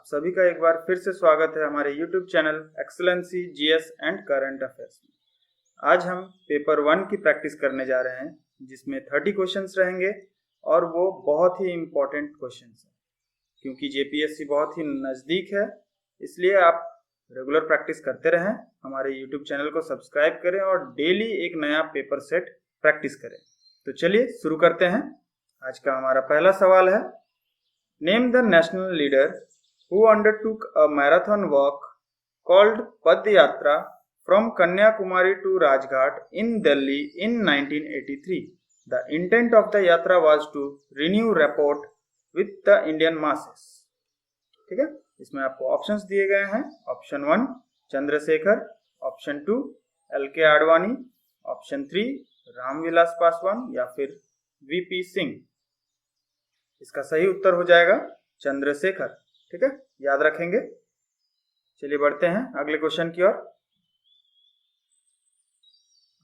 आप सभी का एक बार फिर से स्वागत है हमारे YouTube channel excellency GS and current affairs में। आज हम पेपर 1 की प्रैक्टिस करने जा रहे हैं, जिसमें 30 क्वेश्चंस रहेंगे और वो बहुत ही इम्पोर्टेंट क्वेश्चंस हैं। क्योंकि जेपीएससी बहुत ही नज़दीक है, इसलिए आप रेगुलर प्रैक्टिस करते रहें, हमारे YouTube चैनल को सब्सक्राइब करें और डेली एक नया पेपर सेट प्रैक्टिस करें। तो चलिए शुरू करते हैं। आज का हमारा पहला सवाल है, name the national leader who undertook a marathon walk called Pad Yatra from Kanyakumari to Rajghat in Delhi in 1983. The intent of the yatra was to renew rapport with the Indian masses. ठीक है, इसमें आपको options दिए गए हैं। Option 1 Chandrashekhar, option 2 LK Advani, option 3 Ramvilas Paswan या फिर VP Singh. इसका सही उत्तर हो जाएगा चंद्रशेखर। ठीक है, याद रखेंगे। चलिए बढ़ते हैं अगले क्वेश्चन की ओर।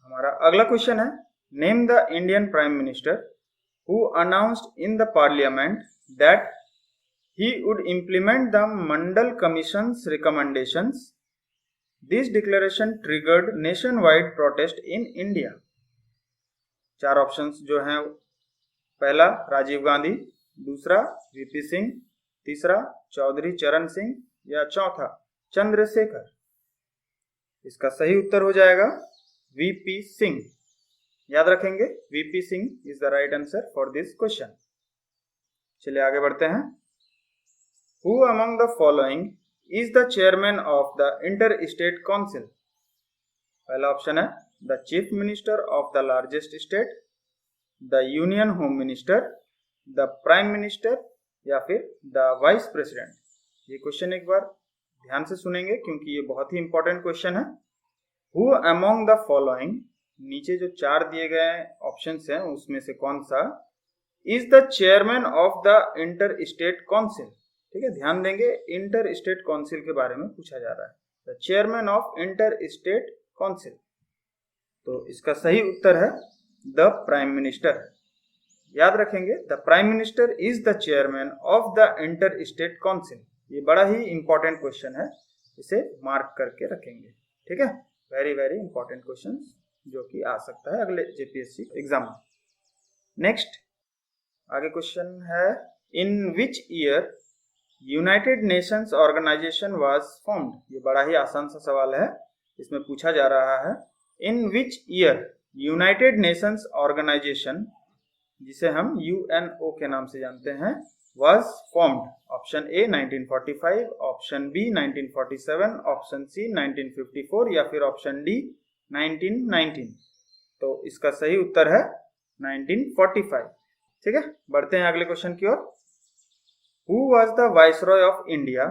हमारा अगला क्वेश्चन है, name the Indian prime minister who announced in the parliament that he would implement the Mandal commissions recommendations. This declaration triggered nation wide protest in India. चार ऑप्शंस जो हैं, पहला राजीव गांधी, दूसरा VP सिंह, तीसरा चौधरी चरण सिंह या चौथा चंद्रशेखर। इसका सही उत्तर हो जाएगा VP सिंह। याद रखेंगे, VP Singh is the right answer for this question. चलिए आगे बढ़ते हैं। Who among the following is the chairman of the inter state council. पहला ऑप्शन है the chief minister of the largest state, the union home minister, the prime minister या फिर the vice president. ये question एक बार ध्यान से सुनेंगे क्योंकि ये बहुत ही इंपॉर्टेंट क्वेश्चन है। हु अमंग द फॉलोइंग, नीचे जो चार दिए गए ऑप्शंस हैं उसमें से कौन सा is the chairman of the inter state council. ठीक है, ध्यान देंगे, इंटर स्टेट काउंसिल के बारे में पूछा जा रहा है। The chairman of inter state council, तो इसका सही उत्तर है द प्राइम मिनिस्टर। याद रखेंगे, the prime minister is the chairman of the inter state council. ये बड़ा ही इंपॉर्टेंट क्वेश्चन है, इसे मार्क करके रखेंगे। ठीक है, वेरी वेरी इंपॉर्टेंट क्वेश्चन जो कि आ सकता है अगले जेपीएससी एग्जाम में। नेक्स्ट आगे क्वेश्चन है, in which year United Nations Organization was formed. ये बड़ा ही आसान सा सवाल है, इसमें पूछा जा रहा है in which year United Nations Organization, जिसे हम UNO के नाम से जानते हैं, was formed। Option A 1945, option B 1947, option C 1954 या फिर ऑप्शन D 1919। तो इसका सही उत्तर है 1945। ठीक है, बढ़ते हैं अगले क्वेश्चन की ओर। Who was the Viceroy of India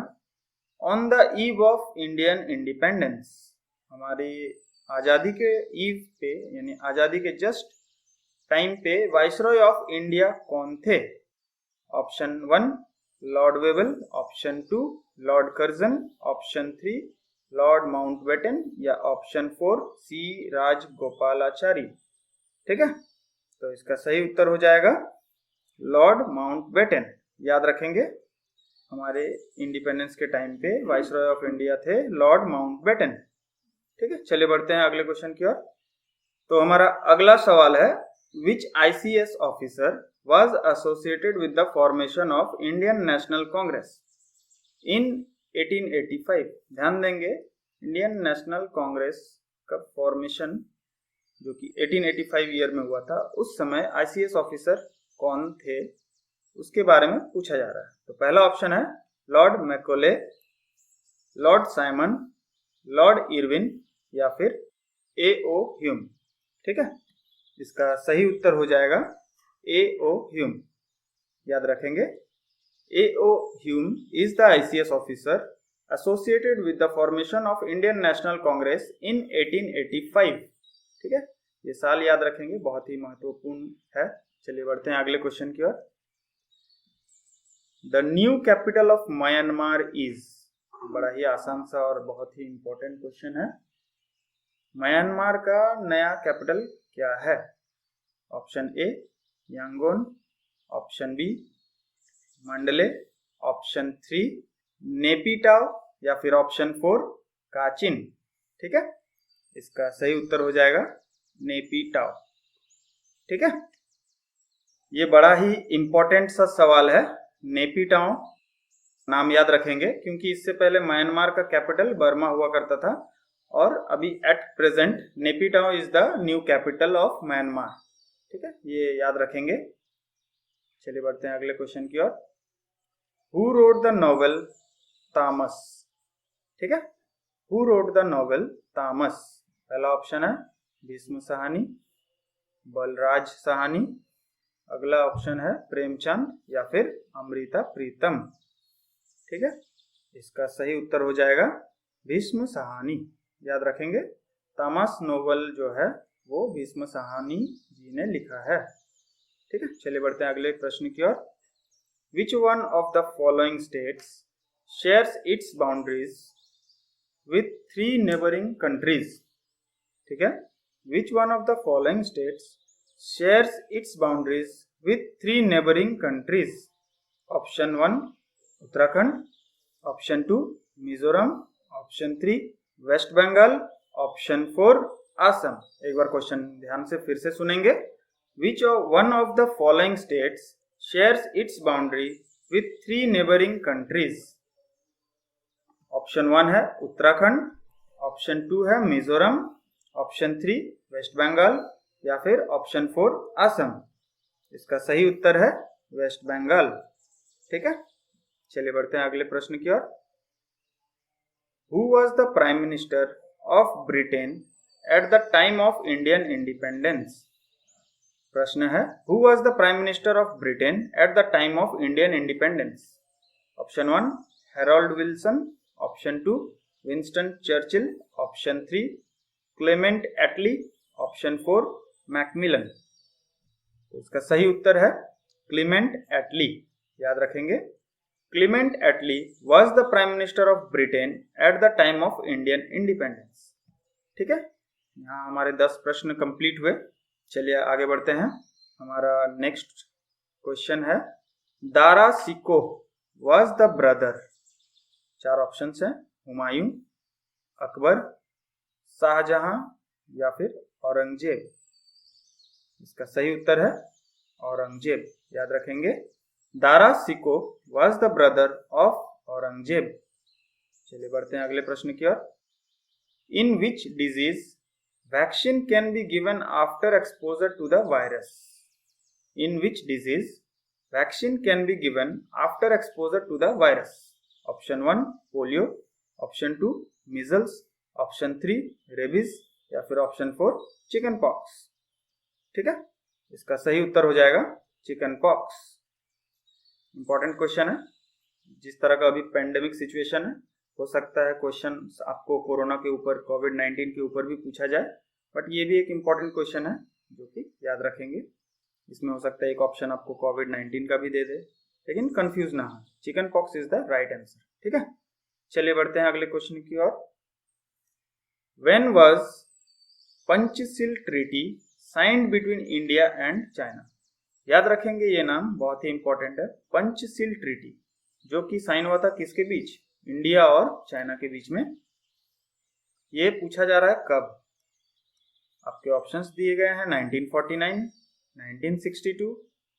on the eve of Indian independence। हमारी आजादी के ईव पे यानी आजादी के जस्ट टाइम पे वाइसरॉय ऑफ इंडिया कौन थे। Option 1 Lord Wavell, option 2 Lord Curzon, option 3 Lord Mountbatten या ऑप्शन 4 C राजगोपालाचारी। ठीक है, तो इसका सही उत्तर हो जाएगा लॉर्ड माउंटबेटन। याद रखेंगे, हमारे इंडिपेंडेंस के टाइम पे वाइसरॉय ऑफ इंडिया थे लॉर्ड माउंटबेटन। ठीक है, चलिए बढ़ते हैं अगले क्वेश्चन की ओर। तो हमारा अगला सवाल है, which ICS officer was associated with the formation of Indian National Congress in 1885। ध्यान देंगे, इंडियन नेशनल कांग्रेस का फॉर्मेशन जो कि 1885 ईयर में हुआ था, उस समय ICS ऑफिसर कौन थे उसके बारे में पूछा जा रहा है। तो पहला ऑप्शन है Lord Macaulay, Lord Simon, Lord Irwin या फिर A.O. ह्यूम। ठीक है, इसका सही उत्तर हो जाएगा A.O. ह्यूम। याद रखेंगे, A.O. Hume is the ICS officer associated with the formation of Indian National Congress in 1885। ठीक है, ये साल याद रखेंगे, बहुत ही महत्वपूर्ण है। चलिए बढ़ते हैं अगले क्वेश्चन की ओर। The new capital of Myanmar is. बड़ा ही आसान सा और बहुत ही इंपॉर्टेंट क्वेश्चन है। म्यांमार का नया कैपिटल क्या है। Option A Yangon, option B Mandalay, option 3 Naypyidaw या फिर ऑप्शन 4 काचिन। ठीक है, इसका सही उत्तर हो जाएगा नेपिटाओ। ठीक है, ये बड़ा ही इंपॉर्टेंट सा सवाल है। नेपिटाओ नाम याद रखेंगे क्योंकि इससे पहले म्यांमार का कैपिटल बर्मा हुआ करता था और अभी at present Naypyidaw is the new capital of Myanmar. ठीक है, ये याद रखेंगे। चलिए बढ़ते हैं अगले क्वेश्चन की ओर। हु रोट द नॉवेल तामस? ठीक है, हु रोट द नॉवेल तामस? पहला ऑप्शन है भीष्म साहनी, बलराज साहनी, अगला ऑप्शन है प्रेमचंद या फिर अमृता प्रीतम। ठीक है, इसका सही उत्तर हो जाएगा भीष्म साहनी। याद रखेंगे, तामस नोवेल जो है वो भीष्म साहनी जी ने लिखा है। ठीक है, चलिए बढ़ते हैं अगले प्रश्न की ओर। Which one of the following states shares its boundaries with 3 neighbouring countries? ठीक है, which one of the following states shares its boundaries with 3 neighbouring countries? Option 1 Uttarakhand, option 2 Mizoram, option 3 West Bengal, option 4 Assam. एक बार क्वेश्चन ध्यान से फिर से सुनेंगे। Which one of the following states shares its boundary with 3 neighbouring countries? Option 1 है Uttarakhand, option 2 है Mizoram, option 3 West Bengal या फिर ऑप्शन 4 असम। इसका सही उत्तर है वेस्ट बंगाल। ठीक है, चलिए बढ़ते हैं अगले प्रश्न की ओर। Who was the prime minister of Britain at the time of Indian independence? प्रश्न है who was the prime minister of Britain at the time of Indian independence? Option 1 Harold Wilson, option 2 Winston Churchill, option 3 Clement Attlee, option 4 Macmillan. तो इसका सही उत्तर है Clement Attlee. याद रखेंगे, Clement Attlee was the Prime Minister of Britain at the time of Indian Independence। ठीक है, यहाँ हमारे 10 प्रश्न कंप्लीट हुए। चलिए आगे बढ़ते हैं। हमारा नेक्स्ट क्वेश्चन है Dara सिको was the brother। 4 options हैं, हुमायूं, अकबर, शाहजहां या फिर औरंगजेब। इसका सही उत्तर है औरंगजेब। याद रखेंगे, Dara सिको was the brother of Aurangzeb. चलिए बढ़ते हैं अगले प्रश्न की ओर। In which disease vaccine can be given after exposure to the virus? In which disease vaccine can be given after exposure to the virus? Option 1 polio, option 2 measles, option 3 rabies या फिर option 4 chicken pox. ठीक है, इसका सही उत्तर हो जाएगा chicken pox. Important question है। जिस तरह का अभी पेंडेमिक सिचुएशन है, हो सकता है क्वेश्चन आपको कोरोना के ऊपर, कोविड-19 के ऊपर भी पूछा जाए, बट ये भी एक इंपॉर्टेंट क्वेश्चन है जो कि याद रखेंगे। इसमें हो सकता है एक ऑप्शन आपको कोविड-19 का भी दे दे, लेकिन कंफ्यूज ना हो। Chicken pox is the right answer. ठीक है, चलिए बढ़ते हैं अगले क्वेश्चन की ओर। When was Panchsheel treaty signed between India and China? याद रखेंगे, ये नाम बहुत ही इंपॉर्टेंट है। पंचशील ट्रीटी जो कि साइन हुआ था किसके बीच? इंडिया और चाइना के बीच में। ये पूछा जा रहा है कब। आपके ऑप्शंस दिए गए हैं 1949, 1962,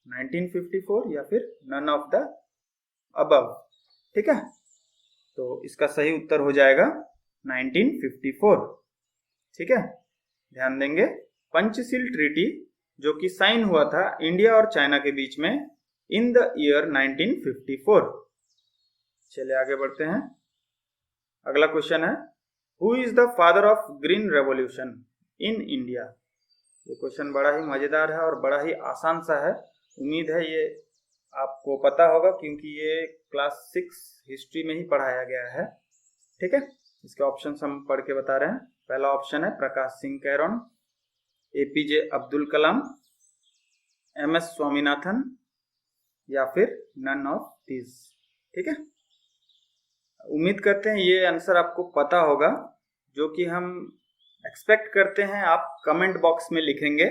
1954 या फिर नन ऑफ द अबव। ठीक है, तो इसका सही उत्तर हो जाएगा 1954। ठीक है, ध्यान देंगे, पंचशील ट्रीटी जो कि साइन हुआ था इंडिया और चाइना के बीच में इन द ईयर 1954। चलिए आगे बढ़ते हैं। अगला क्वेश्चन है who is the father of green revolution in India? ये क्वेश्चन बड़ा ही मजेदार है और बड़ा ही आसान सा है। उम्मीद है ये आपको पता होगा क्योंकि ये क्लास 6 हिस्ट्री में ही पढ़ाया गया है। ठीक है, इसके ऑप्शन हम पढ़ के बता रहे हैं। पहला ऑप्शन है प्रकाश सिंह कैरोन, एपीजे अब्दुल कलाम, एमएस स्वामीनाथन या फिर नन ऑफ दीज। ठीक है, उम्मीद करते हैं ये आंसर आपको पता होगा, जो कि हम एक्सपेक्ट करते हैं आप कमेंट बॉक्स में लिखेंगे।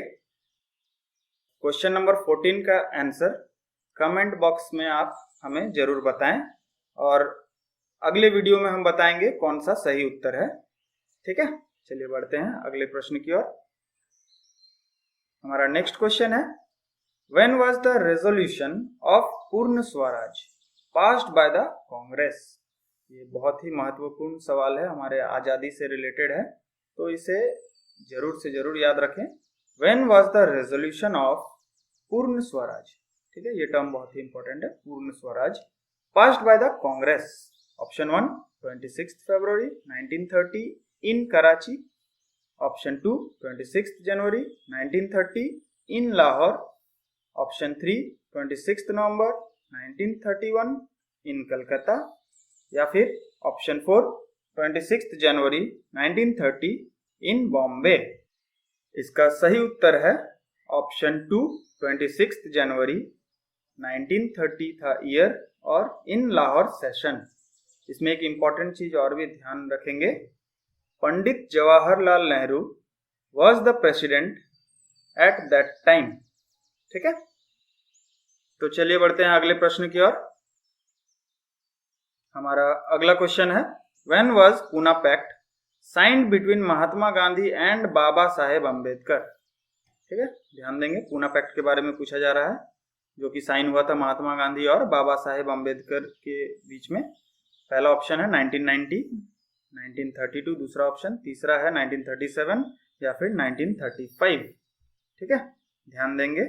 क्वेश्चन नंबर 14 का आंसर कमेंट बॉक्स में आप हमें जरूर बताएं और अगले वीडियो में हम बताएंगे कौन सा सही उत्तर है। ठीक है, चलिए बढ़ते हैं अगले प्रश्न की ओर। हमारा नेक्स्ट क्वेश्चन है, when was the resolution of Purna Swaraj passed by the Congress. ये बहुत ही महत्वपूर्ण सवाल है, हमारे आजादी से रिलेटेड है, तो इसे जरूर से जरूर याद रखें। When was the resolution of Purna Swaraj, ठीक है, ये टर्म बहुत ही इंपॉर्टेंट है, पूर्ण Swaraj, passed by the Congress. Option 1 26 February 1930 in Karachi, option 2 26 January 1930 in Lahore, option 3 26 नवंबर 1931 इन कलकत्ता, या फिर ऑप्शन 4 26 जनवरी 1930 इन बॉम्बे। इसका सही उत्तर है ऑप्शन 2 26 जनवरी 1930 था ईयर, और इन लाहौर सेशन। इसमें एक इंपॉर्टेंट चीज और भी ध्यान रखेंगे, Pandit Jawaharlal Nehru was the president at that time. ठीक है, तो चलिए बढ़ते हैं अगले प्रश्न की ओर। हमारा अगला क्वेश्चन है, when was Poona pact signed between Mahatma Gandhi and Baba Saheb Ambedkar. ठीक है, ध्यान देंगे, पूना पैक्ट के बारे में पूछा जा रहा है, जो कि साइन हुआ था महात्मा गांधी और बाबा साहेब अम्बेडकर के बीच में। पहला ऑप्शन है 1990, 1932 दूसरा ऑप्शन, तीसरा है 1937 या फिर 1935। ठीक है, ध्यान देंगे,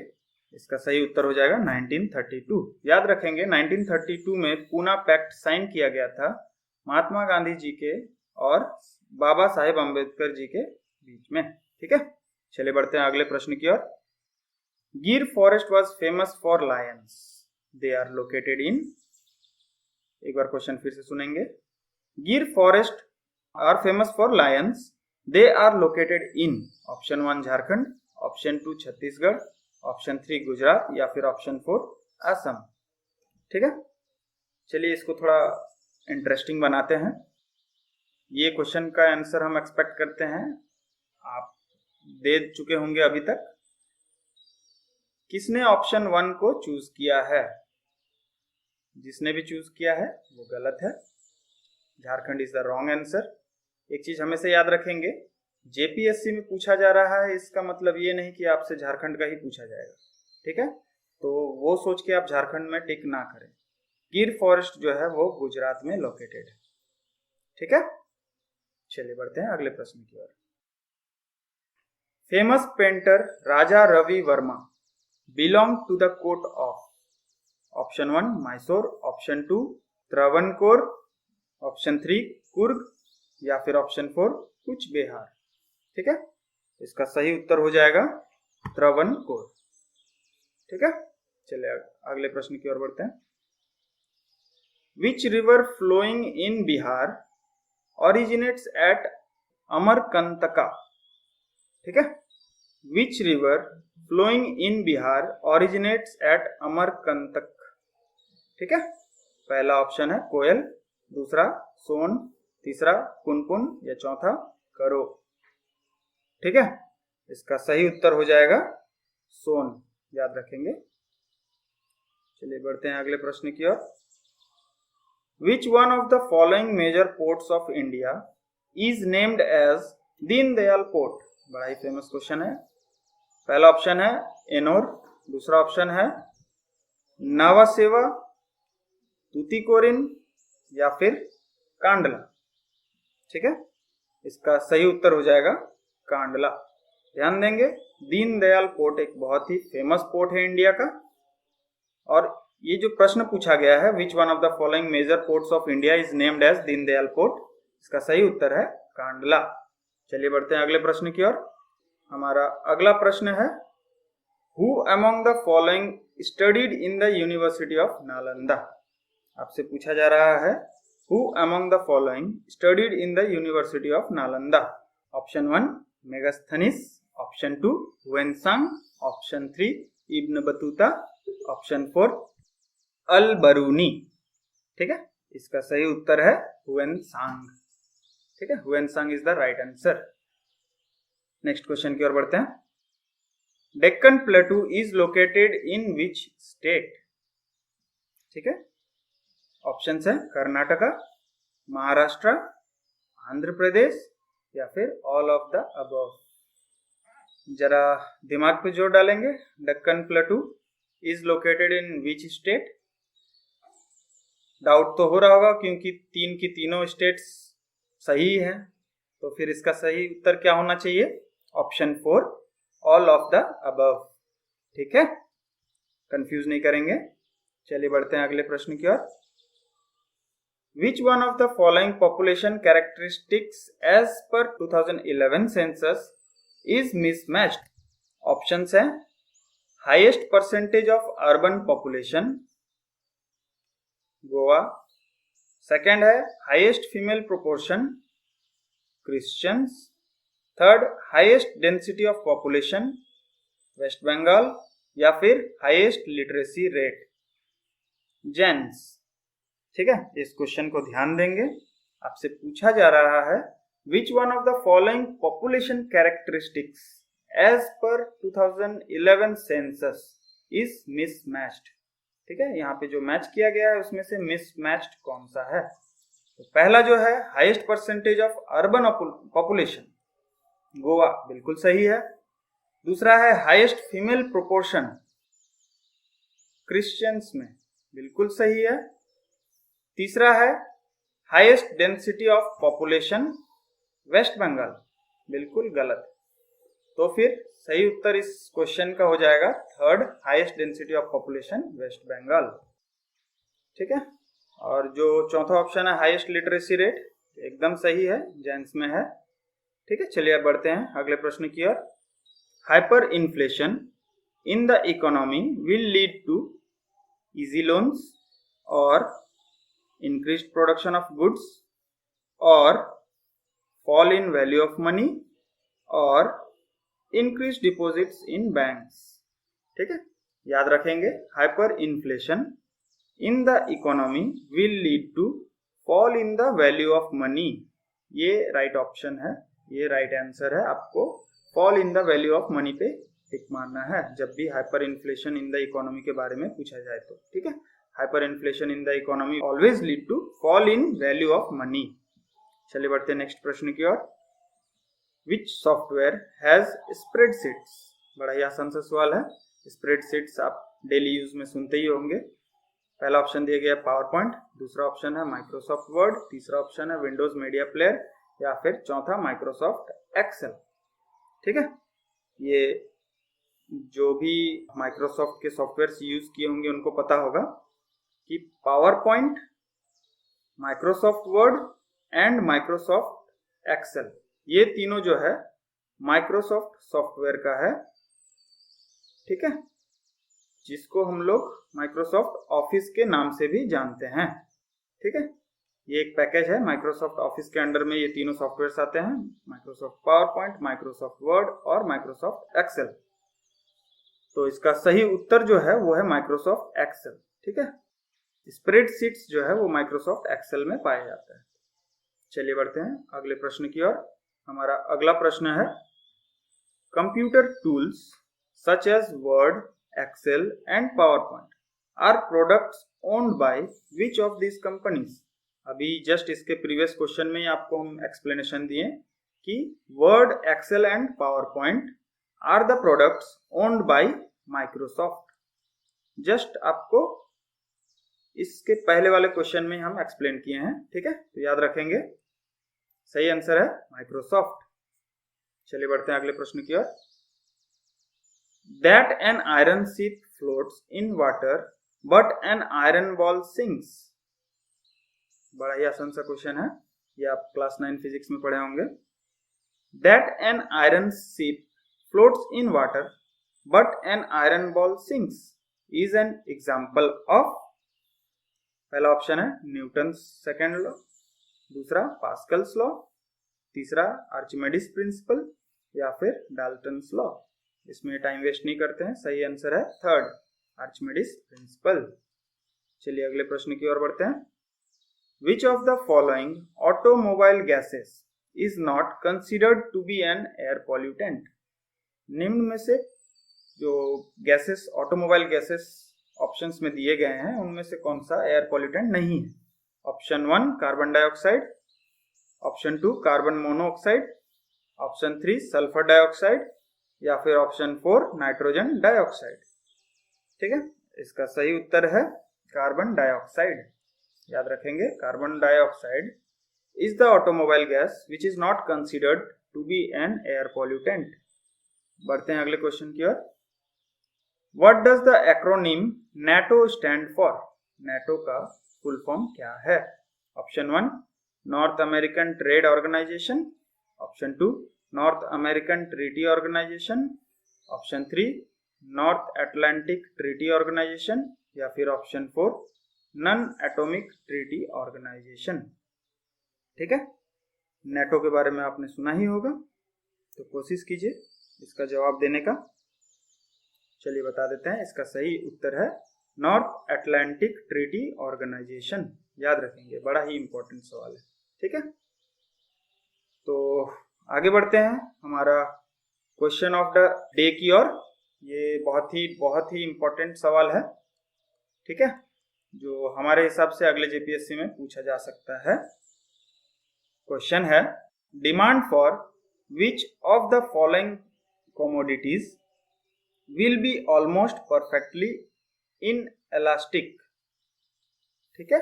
इसका सही उत्तर हो जाएगा 1932। याद रखेंगे 1932 में पूना पैक्ट साइन किया गया था महात्मा गांधी जी के और बाबा साहेब अम्बेडकर जी के बीच में। ठीक है, चलिए बढ़ते हैं अगले प्रश्न की ओर। Gir forest was famous for lions, they are located in. एक बार क्वेश्चन फिर से सुनेंगे, Gir forest are famous for lions, they are located in. Option 1 Jharkhand, option 2 Chhattisgarh, option 3 Gujarat, या फिर ऑप्शन 4 असम। ठीक है, चलिए इसको थोड़ा इंटरेस्टिंग बनाते हैं। ये क्वेश्चन का आंसर हम एक्सपेक्ट करते हैं आप दे चुके होंगे अभी तक। किसने ऑप्शन 1 को चूज किया है? जिसने भी चूज किया है वो गलत है, Jharkhand is the wrong answer. एक चीज हमेशा याद रखेंगे, जेपीएससी में पूछा जा रहा है, इसका मतलब ये नहीं कि आपसे झारखंड का ही पूछा जाएगा। ठीक है, तो वो सोच के आप झारखंड में टिक ना करें। गिर फॉरेस्ट जो है वो गुजरात में लोकेटेड है। ठीक है, चलिए बढ़ते हैं अगले प्रश्न की ओर। Famous painter Raja Ravi Varma belong to the court of. Option 1 Mysore, option 2 Travancore, option 3 Coorg, या फिर ऑप्शन 4 कुछ बिहार। ठीक है, इसका सही उत्तर हो जाएगा त्रावणकोर। ठीक है, चलिए अगले प्रश्न की ओर बढ़ते हैं। Which river flowing in Bihar originates at Amarkantak. ठीक है, which river flowing in Bihar originates at Amarkantak. ठीक है, पहला ऑप्शन है कोयल, दूसरा सोन, तीसरा पुनपुन, या चौथा करो। ठीक है, इसका सही उत्तर हो जाएगा सोन, याद रखेंगे। चलिए बढ़ते हैं अगले प्रश्न की ओर। Which one of the following major ports of India is named as Deendayal port. बड़ा ही फेमस क्वेश्चन है। पहला ऑप्शन है एनोर, दूसरा ऑप्शन है नावासेवा, तूतीकोरिन, या फिर कांडला। ठीक है, इसका सही उत्तर हो जाएगा कांडला। ध्यान देंगे, दीनदयाल पोर्ट एक बहुत ही फेमस पोर्ट है इंडिया का, और ये जो प्रश्न पूछा गया है which one of the following major ports of India is named as Deendayal port, इसका सही उत्तर है कांडला। चलिए बढ़ते हैं अगले प्रश्न की ओर। हमारा अगला प्रश्न है, who among the following studied in the university of Nalanda. आपसे पूछा जा रहा है, who among the following studied in the university of Nalanda. Option 1 Megasthenes, option 2 Hiuen Tsang, option 3 Ibn Battuta, option 4 Al Biruni. ठीक है, इसका सही उत्तर है हुएनसांग। ठीक है, Hiuen Tsang is the right answer. Next question की ओर बढ़ते हैं। Deccan plateau is located in which state. ठीक है, ऑप्शन है कर्नाटका, महाराष्ट्र, आंध्र प्रदेश या फिर ऑल ऑफ द अबव। जरा दिमाग पे जोर डालेंगे। Deccan प्लेटू is located in which state? Doubt तो हो रहा होगा क्योंकि तीन की तीनों स्टेट्स सही है, तो फिर इसका सही उत्तर क्या होना चाहिए? Option 4, all of the above. ठीक है, कंफ्यूज नहीं करेंगे। चलिए बढ़ते हैं अगले प्रश्न की ओर। Which one of the following population characteristics as per 2011 census is mismatched? Options हैं highest percentage of urban population, Goa. Second है highest female proportion, Christians. Third highest density of population, West Bengal. या फिर हाईएस्ट लिटरेसी रेट, जैन्स। ठीक है, इस question को ध्यान देंगे। आपसे पूछा जा रहा है which one of the following population characteristics as per 2011 census is mismatched. ठीक है, यहाँ पे जो मैच किया गया है उसमें से मिसमैच्ड कौन सा है? तो पहला जो है highest percentage of urban population, Goa, बिल्कुल सही है। दूसरा है हाईएस्ट फीमेल प्रोपोर्शन, क्रिश्चियंस में, बिल्कुल सही है। तीसरा है highest density of population, West Bengal, बिल्कुल गलत। तो फिर सही उत्तर इस क्वेश्चन का हो जाएगा third, highest density of population, West Bengal. ठीक है, और जो चौथा ऑप्शन है हाईएस्ट लिटरेसी रेट, एकदम सही है, जेंट्स में है। ठीक है, चलिए अब बढ़ते हैं अगले प्रश्न की ओर। Hyper inflation in the economy will lead to easy loans और increased production of goods or fall in value of money or increased deposits in banks। ठीक है, याद रखेंगे hyper inflation in the economy will lead to fall in the value of money, ये right option है, ये right answer है। आपको fall in the value of money पे टिक मारना है जब भी hyper inflation in the economy के बारे में पूछा जाए तो। ठीक है, hyperinflation in the economy always lead to fall in value of money। चलिए बढ़ते हैं नेक्स्ट प्रश्न की ओर। Which software has spreadsheets? बड़ा ही आसान सा सवाल है। स्प्रेडशीट्स आप डेली यूज में सुनते ही होंगे। पहला ऑप्शन दिया गया पावर पॉइंट, दूसरा ऑप्शन है माइक्रोसॉफ्ट वर्ड, तीसरा ऑप्शन है विंडोज मीडिया प्लेयर या फिर चौथा माइक्रोसॉफ्ट एक्सेल। ठीक है, ये जो भी माइक्रोसॉफ्ट के सॉफ्टवेयर यूज किए होंगे उनको पता होगा कि power point, Microsoft Word and Microsoft Excel, ये तीनों जो है माइक्रोसॉफ्ट सॉफ्टवेयर का है। ठीक है, जिसको हम लोग माइक्रोसॉफ्ट ऑफिस के नाम से भी जानते हैं। ठीक है, ये एक पैकेज है माइक्रोसॉफ्ट ऑफिस के अंडर में, ये तीनों सॉफ्टवेयर आते हैं, Microsoft power point, Microsoft word और माइक्रोसॉफ्ट एक्सेल। तो इसका सही उत्तर जो है वो है माइक्रोसॉफ्ट एक्सेल। ठीक है, स्प्रेडशीट्स जो है वो माइक्रोसॉफ्ट एक्सेल में पाया जाता है। चलिए बढ़ते हैं अगले प्रश्न की ओर। हमारा अगला प्रश्न है computer tools such as Word, Excel and power point are products owned by which of this companies. अभी जस्ट इसके प्रीवियस क्वेश्चन में आपको हम एक्सप्लेनेशन दिए कि Word, Excel and power point are the products owned by Microsoft. Just आपको इसके पहले वाले क्वेश्चन में हम एक्सप्लेन किए हैं। ठीक है, तो याद रखेंगे, सही आंसर है माइक्रोसॉफ्ट। चलिए बढ़ते हैं अगले प्रश्न की ओर। That an iron ship floats in water but an iron ball sinks. बड़ा ही आसान सा क्वेश्चन है, ये आप क्लास 9 फिजिक्स में पढ़े होंगे। That an iron ship floats in water but an iron ball sinks is an example of. पहला ऑप्शन है न्यूटन सेकेंड लॉ, दूसरा पास्कल्स लॉ, तीसरा आर्चिमेडिस प्रिंसिपल या फिर डाल्टन्स लॉ। इसमें टाइम वेस्ट नहीं करते हैं, सही आंसर है थर्ड, आर्चिमेडिस प्रिंसिपल। चलिए अगले प्रश्न की ओर बढ़ते हैं। Which of the following automobile gases is not considered to be an air pollutant. निम्न में से जो गैसेस, ऑटोमोबाइल गैसेस ऑप्शंस में दिए गए हैं, उनमें से कौन सा एयर पॉल्यूटेंट नहीं है? Option 1 carbon dioxide, option 2 carbon monoxide, option 3 sulphur dioxide या फिर ऑप्शन 4 नाइट्रोजन डाइऑक्साइड। ठीक है, इसका सही उत्तर है कार्बन डाइऑक्साइड। याद रखेंगे, carbon dioxide is the automobile gas which is not considered to be an air pollutant. बढ़ते हैं अगले क्वेश्चन की ओर। What does the acronym NATO stand for? NATO का फुल फॉर्म क्या है? Option 1 North American Trade Organization, option 2 North American Treaty Organization, option 3 North Atlantic Treaty Organization या फिर option 4 non atomic treaty organization. ठीक है, NATO के बारे में आपने सुना ही होगा, तो कोशिश कीजिए इसका जवाब देने का। चलिए बता देते हैं, इसका सही उत्तर है नॉर्थ अटलांटिक ट्रीटी ऑर्गेनाइजेशन। याद रखेंगे, बड़ा ही इंपॉर्टेंट सवाल है। ठीक है, तो आगे बढ़ते हैं हमारा क्वेश्चन ऑफ द डे की ओर। ये बहुत ही इंपॉर्टेंट सवाल है। ठीक है, जो हमारे हिसाब से अगले जेपीएससी में पूछा जा सकता है। क्वेश्चन है, demand for which of the following commodities will be almost perfectly in elastic. ठीक है,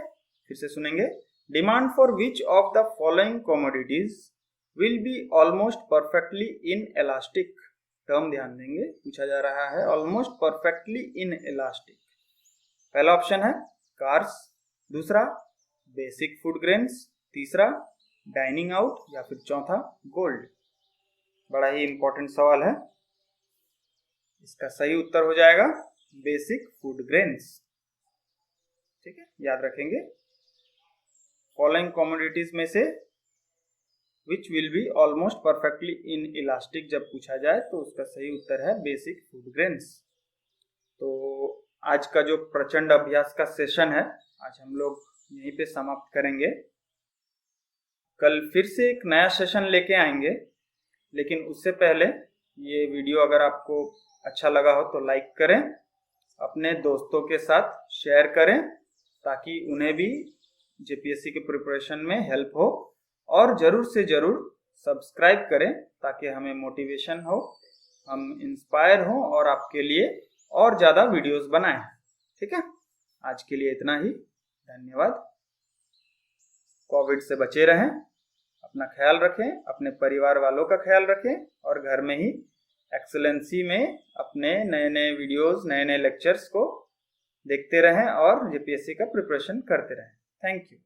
फिर से सुनेंगे, demand for which of the following commodities will be almost perfectly in elastic. Term ध्यान देंगे, पूछा जा रहा है ऑलमोस्ट परफेक्टली इन एलास्टिक। पहला ऑप्शन है कार्स, दूसरा बेसिक फूड ग्रेन्स, तीसरा डाइनिंग आउट या फिर चौथा गोल्ड। बड़ा ही इंपॉर्टेंट सवाल है। इसका सही उत्तर हो जाएगा बेसिक फूड ग्रेन्स। ठीक है, याद रखेंगे, फॉलोइंग कमोडिटीज में से which will be almost perfectly in elastic जब पूछा जाए तो उसका सही उत्तर है बेसिक फूड ग्रेन्स। तो आज का जो प्रचंड अभ्यास का सेशन है, आज हम लोग यहीं पे समाप्त करेंगे। कल फिर से एक नया सेशन लेके आएंगे, लेकिन उससे पहले ये वीडियो अगर आपको अच्छा लगा हो तो लाइक करें, अपने दोस्तों के साथ शेयर करें ताकि उन्हें भी जेपीएससी के प्रिपरेशन में हेल्प हो, और ज़रूर से ज़रूर सब्सक्राइब करें ताकि हमें मोटिवेशन हो, हम इंस्पायर हों और आपके लिए और ज़्यादा वीडियोस बनाएं। ठीक है, आज के लिए इतना ही। धन्यवाद। कोविड से बचे रहें, अपना ख्याल रखें, अपने परिवार वालों का ख्याल रखें और घर में ही एक्सेलेंसी में अपने नए नए वीडियोस, नए नए लेक्चर्स को देखते रहें और जेपीएससी का प्रिपरेशन करते रहें। Thank you.